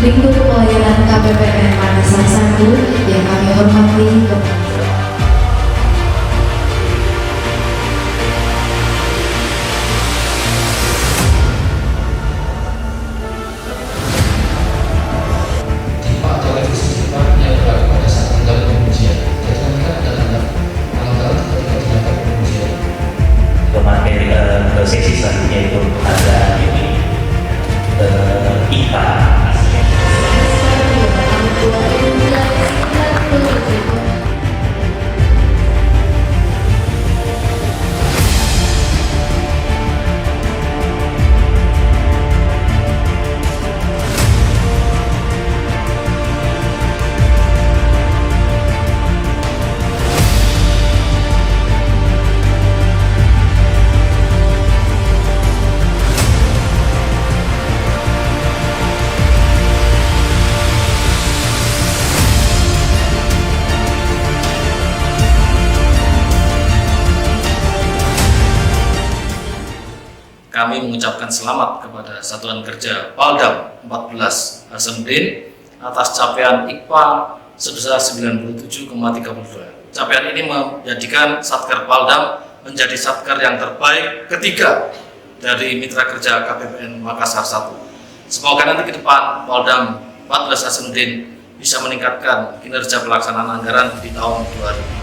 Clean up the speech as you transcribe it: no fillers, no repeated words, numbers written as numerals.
lingkup pelayanan KPPN Makassar 1 yang kami hormati. Sesi selanjutnya itu ada ini IPA. Kami mengucapkan selamat kepada Satuan Kerja Paldam 14 Hasanuddin atas capaian IKPA sebesar 97,32. Capaian ini menjadikan Satker Paldam menjadi Satker yang terbaik ketiga dari mitra kerja KPPN Makassar 1. Semoga nanti ke depan Paldam 14 Hasanuddin bisa meningkatkan kinerja pelaksanaan anggaran di tahun 2020.